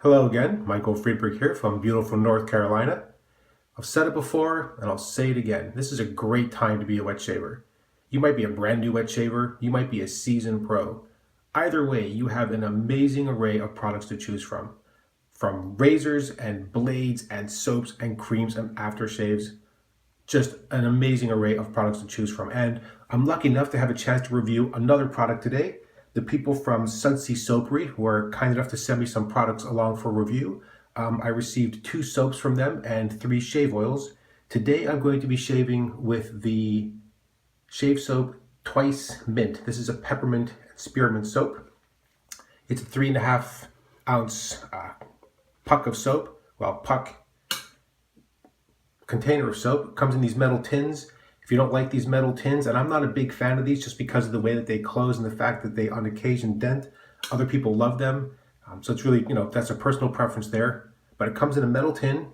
Hello again, Michael Friedberg here from beautiful North Carolina. I've said it before and I'll say it again. This is a great time to be a wet shaver. You might be a brand new wet shaver, you might be a seasoned pro. Either way, you have an amazing array of products to choose from razors and blades and soaps and creams and aftershaves. Just an amazing array of products to choose from. And I'm lucky enough to have a chance to review another product today. The people from Sudsy Soapery who are kind enough to send me some products along for review. I received 2 soaps from them and 3 shave oils. Today I'm going to be shaving with the shave soap Twice Mint. This is a peppermint and spearmint soap. It's a 3.5 ounce puck of soap. Well, container of soap. It comes in these metal tins. If you don't like these metal tins, and I'm not a big fan of these just because of the way that they close and the fact that they on occasion dent, other people love them. So it's really, that's a personal preference there. But it comes in a metal tin.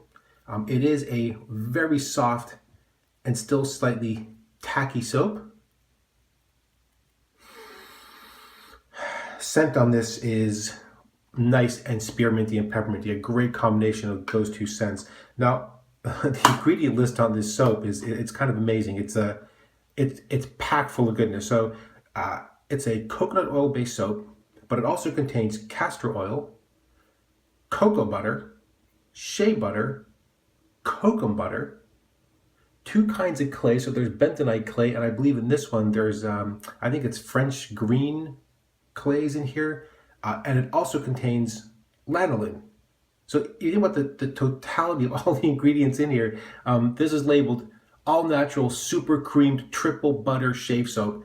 It is a very soft and still slightly tacky soap. Scent on this is nice and spearminty and pepperminty, a great combination of those 2 scents. Now, the ingredient list on this soap it's kind of amazing. It's packed full of goodness. So it's a coconut oil based soap, but it also contains castor oil, cocoa butter, shea butter, kokum butter, 2 kinds of clay. So there's bentonite clay, and I believe in this one there's I think it's French green clays in here, and it also contains lanolin. So you think about the totality of all the ingredients in here. This is labeled all natural super creamed triple butter shave soap,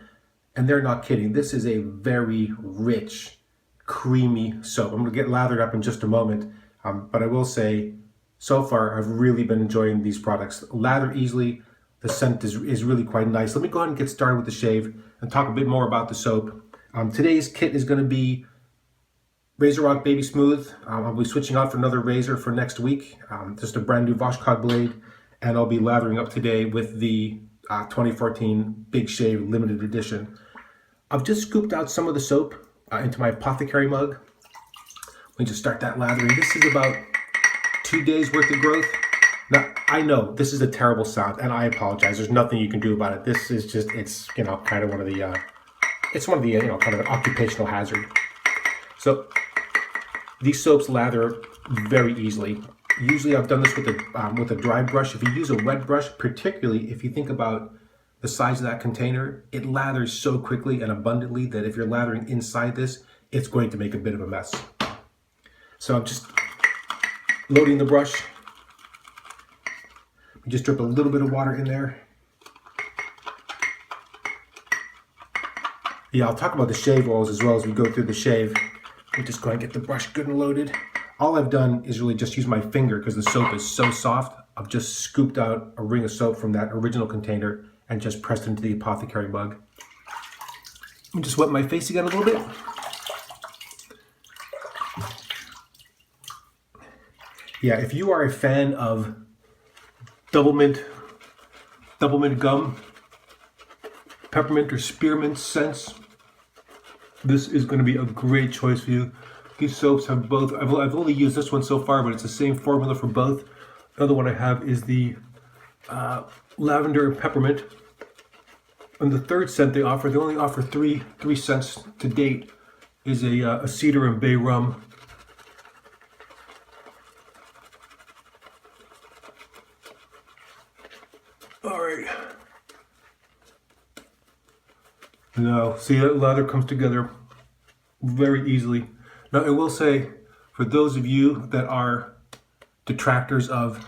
and they're not kidding. This is a very rich, creamy soap. I'm gonna get lathered up in just a moment, but I will say, so far I've really been enjoying these products. Lather easily, the scent is really quite nice. Let me go ahead and get started with the shave and talk a bit more about the soap. Today's kit is gonna be RazoRock Baby Smooth. I'll be switching out for another razor for next week. Just a brand new Voskhod blade, and I'll be lathering up today with the 2014 Big Shave Limited Edition. I've just scooped out some of the soap into my apothecary mug. Let me just start that lathering. This is about 2 days worth of growth. Now, I know this is a terrible sound, and I apologize. There's nothing you can do about it. This is just, it's, kind of one of the, kind of an occupational hazard. So these soaps lather very easily. Usually I've done this with a dry brush. If you use a wet brush, particularly if you think about the size of that container, it lathers so quickly and abundantly that if you're lathering inside this, it's going to make a bit of a mess. So I'm just loading the brush. You just drip a little bit of water in there. Yeah, I'll talk about the shave oils as well as we go through the shave. I'm just going to get the brush good and loaded. All I've done is really just use my finger because the soap is so soft. I've just scooped out a ring of soap from that original container and just pressed it into the apothecary mug. Let me just wet my face again a little bit. Yeah, if you are a fan of double mint gum, peppermint or spearmint scents, this is going to be a great choice for you. These soaps have both. I've only used this one so far, but it's the same formula for both. Another one I have is the lavender and peppermint. And the third scent they only offer three scents to date, is a Cedar of Bay Rum. All right. Now, see, that lather comes together very easily. Now, I will say, for those of you that are detractors of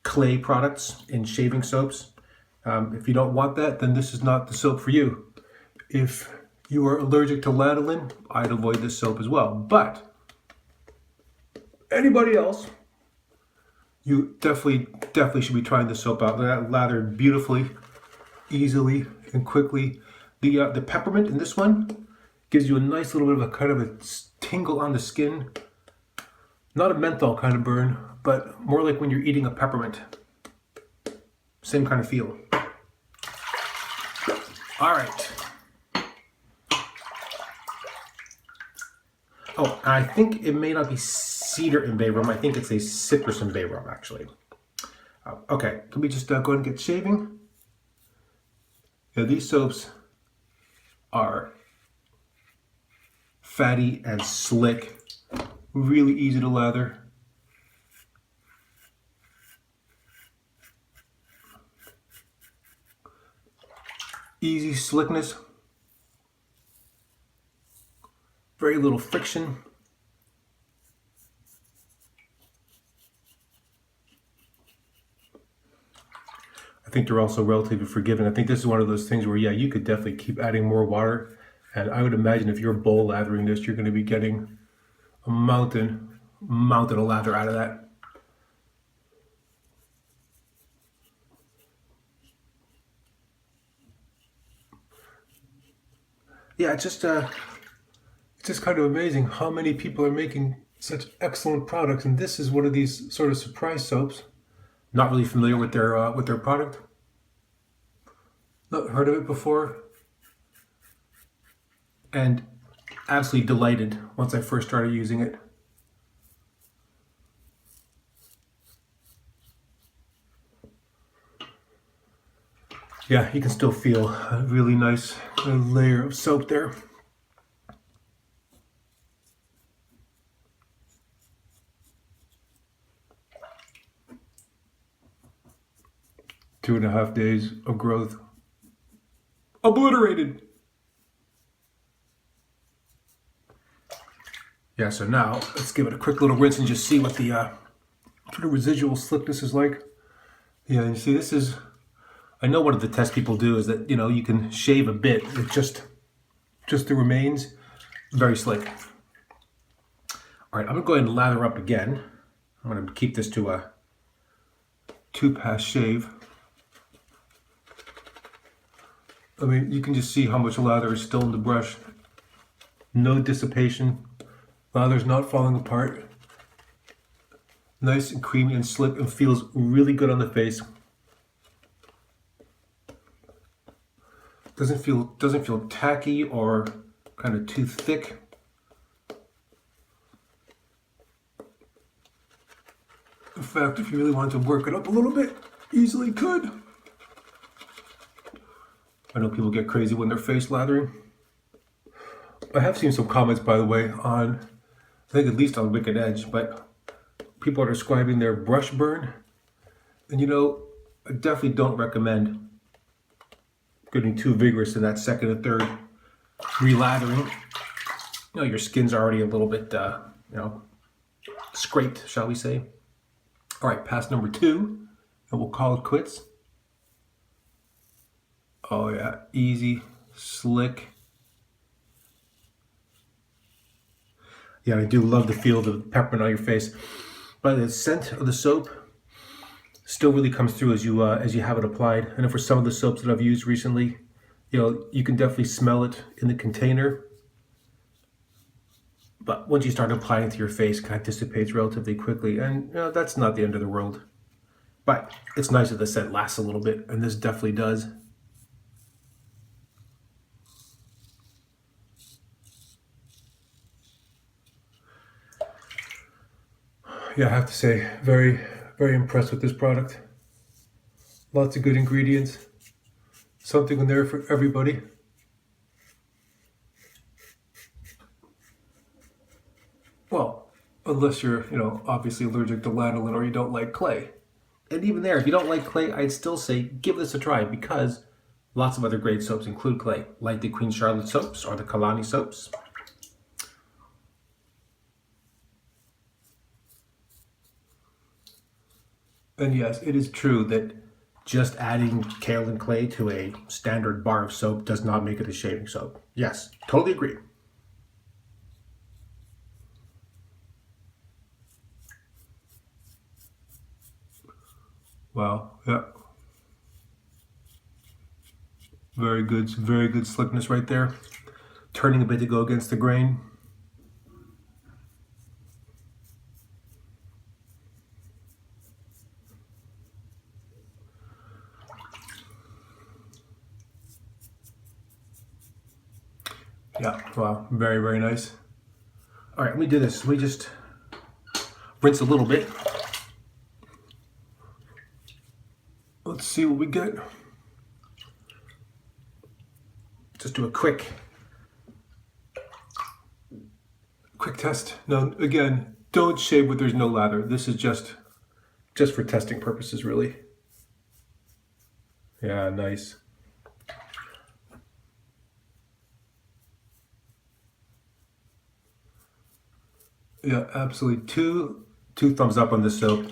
clay products in shaving soaps, if you don't want that, then this is not the soap for you. If you are allergic to lanolin, I'd avoid this soap as well. But anybody else, you definitely should be trying this soap out. That lathered beautifully, easily, and quickly. The peppermint in this one gives you a nice little bit of a kind of a tingle on the skin. Not a menthol kind of burn, but more like when you're eating a peppermint. Same kind of feel. All right. Oh, I think it may not be Cedar and Bay Rum. I think it's a Citrus and Bay Rum, actually. Okay, can we just go ahead and get shaving? Yeah, these soaps are fatty and slick, really easy to lather. Easy slickness, very little friction. I think they're also relatively forgiving. I think this is one of those things where, yeah, you could definitely keep adding more water. And I would imagine if you're bowl lathering this, you're going to be getting a mountain of lather out of that. Yeah, it's just kind of amazing how many people are making such excellent products, and this is one of these sort of surprise soaps. Not really familiar with their product. Not heard of it before, and absolutely delighted once I first started using it. Yeah, you can still feel a really nice layer of soap there. Two and a half days of growth obliterated. Yeah, so now let's give it a quick little rinse and just see what the sort of residual slickness is like. Yeah, you see, this is, I know one of the tests people do is that, you know, you can shave a bit with just the remains. Very slick. All right, I'm gonna go ahead and lather up again. I'm gonna keep this to a 2-pass shave. I mean, you can just see how much lather is still in the brush. No dissipation. Lather's not falling apart. Nice and creamy and slick and feels really good on the face. Doesn't feel tacky or kind of too thick. In fact, if you really wanted to work it up a little bit, easily could. I know people get crazy when they're face lathering. I have seen some comments, by the way, on, I think at least on Wicked Edge, but people are describing their brush burn. And you know, I definitely don't recommend getting too vigorous in that second and third relathering. You know, your skin's already a little bit, you know, scraped, shall we say. All right, pass number 2, and we'll call it quits. Oh yeah, easy, slick. Yeah, I do love the feel of the peppermint on your face. But the scent of the soap still really comes through as you have it applied. And for some of the soaps that I've used recently, you know, you can definitely smell it in the container. But once you start applying it to your face, it kind of dissipates relatively quickly. And you know, that's not the end of the world. But it's nice that the scent lasts a little bit, and this definitely does. Yeah, I have to say, very, very impressed with this product. Lots of good ingredients. Something in there for everybody. Well, unless you're, you know, obviously allergic to lanolin or you don't like clay. And even there, if you don't like clay, I'd still say give this a try because lots of other great soaps include clay, like the Queen Charlotte soaps or the Kalani soaps. And yes, it is true that just adding kaolin clay to a standard bar of soap does not make it a shaving soap. Yes, totally agree. Wow, yeah. Very good slickness right there. Turning a bit to go against the grain. Yeah, wow, very, very nice. All right, let me do this. Let me just rinse a little bit. Let's see what we get. Just do a quick test. Now, again, don't shave when there's no lather. This is just for testing purposes, really. Yeah, nice. Yeah, absolutely. Two thumbs up on this soap.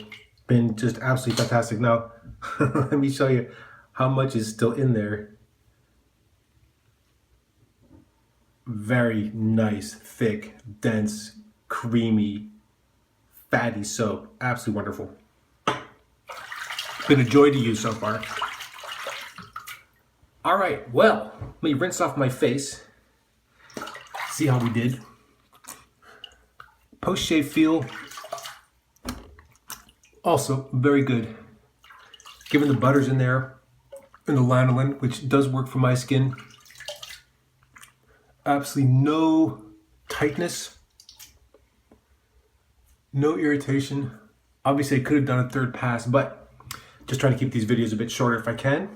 Been just absolutely fantastic. Now, let me show you how much is still in there. Very nice, thick, dense, creamy, fatty soap. Absolutely wonderful. Been a joy to use so far. All right, well, let me rinse off my face. See how we did. Post-shave feel, also very good. Given the butters in there and the lanolin, which does work for my skin. Absolutely no tightness, no irritation. Obviously, I could have done a third pass, but just trying to keep these videos a bit shorter if I can.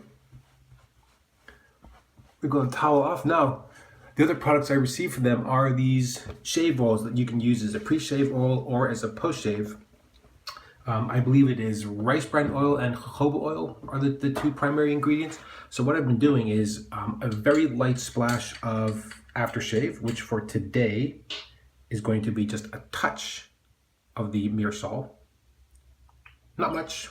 We're going to towel off. Now, the other products I received from them are these shave oils that you can use as a pre-shave oil or as a post-shave. I believe it is rice bran oil and jojoba oil are the two primary ingredients. So what I've been doing is a very light splash of aftershave, which for today is going to be just a touch of the Myrsol. Not much.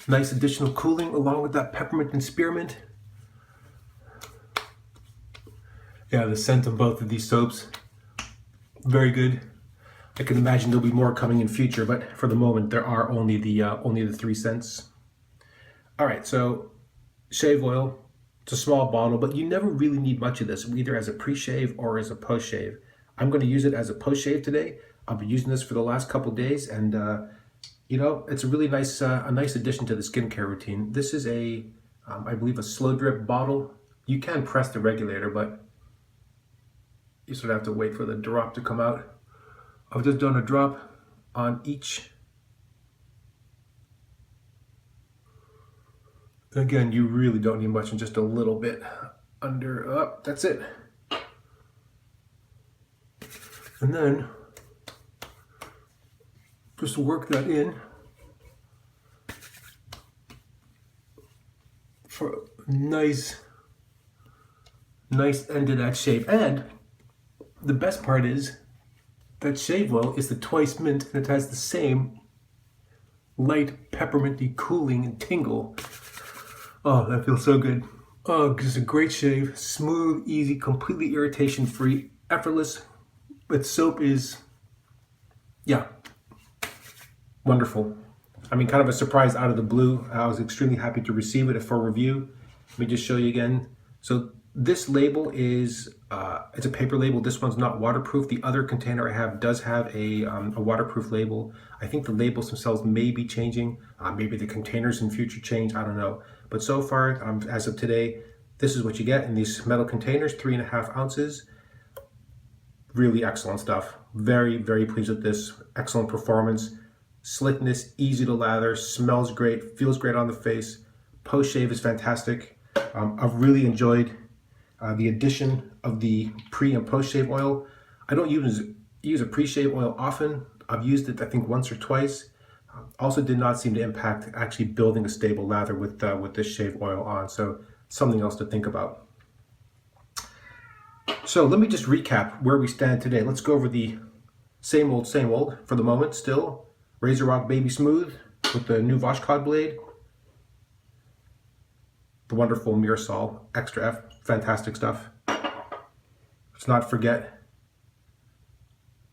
Nice additional cooling along with that peppermint and spearmint. Yeah, the scent of both of these soaps, very good. I can imagine there'll be more coming in future, but for the moment there are only the 3 scents. All right, so shave oil. It's a small bottle, but you never really need much of this, either as a pre-shave or as a post-shave. I'm going to use it as a post-shave today. I'll be using this for the last couple days, and you know, it's a really nice addition to the skincare routine. This is I believe a slow drip bottle. You can press the regulator, but you sort of have to wait for the drop to come out. I've just done a drop on each. Again, you really don't need much, and just a little bit under. That's it. And then just work that in for a nice end to that shave. And the best part is that shave oil is the twice mint, and it has the same light pepperminty cooling and tingle. Oh, that feels so good. Oh, just a great shave. Smooth, easy, completely irritation free, effortless. But soap is, yeah, wonderful. I mean, kind of a surprise out of the blue. I was extremely happy to receive it for review. Let me just show you again. So this label is, it's a paper label. This one's not waterproof. The other container I have does have a waterproof label. I think the labels themselves may be changing. Maybe the containers in future change, I don't know. But so far, as of today, this is what you get in these metal containers, 3.5 ounces. Really excellent stuff. Very, very pleased with this. Excellent performance. Slickness, easy to lather, smells great, feels great on the face. Post-shave is fantastic. I've really enjoyed the addition of the pre and post-shave oil. I don't use a pre-shave oil often. I've used it, I think, once or twice. Also did not seem to impact actually building a stable lather with this shave oil on. So something else to think about. So let me just recap where we stand today. Let's go over the same old for the moment still. RazoRock Baby Smooth with the new Voskhod blade. The wonderful Myrsol Extra F, fantastic stuff. Let's not forget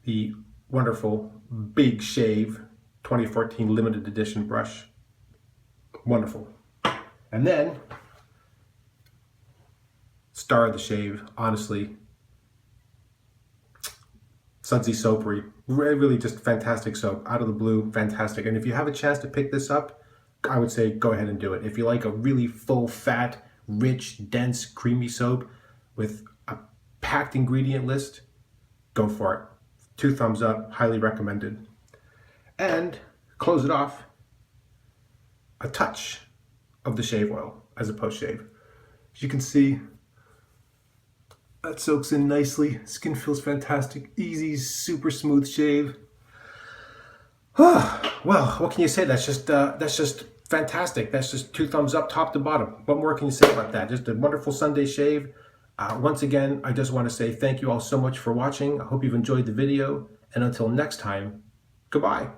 the wonderful Big Shave 2014 limited edition brush. Wonderful. And then, star of the shave, honestly, Sudsy Soapery. Really just fantastic soap, out of the blue, fantastic. And if you have a chance to pick this up, I would say go ahead and do it. If you like a really full, fat, rich, dense, creamy soap with a packed ingredient list, go for it. 2 thumbs up, highly recommended. And close it off, a touch of the shave oil as a post shave. As you can see, that soaks in nicely. Skin feels fantastic. Easy, super smooth shave. Well, what can you say? That's just fantastic. That's just 2 thumbs up, top to bottom. What more can you say about that? Just a wonderful Sunday shave. Once again, I just want to say thank you all so much for watching. I hope you've enjoyed the video. And until next time, goodbye.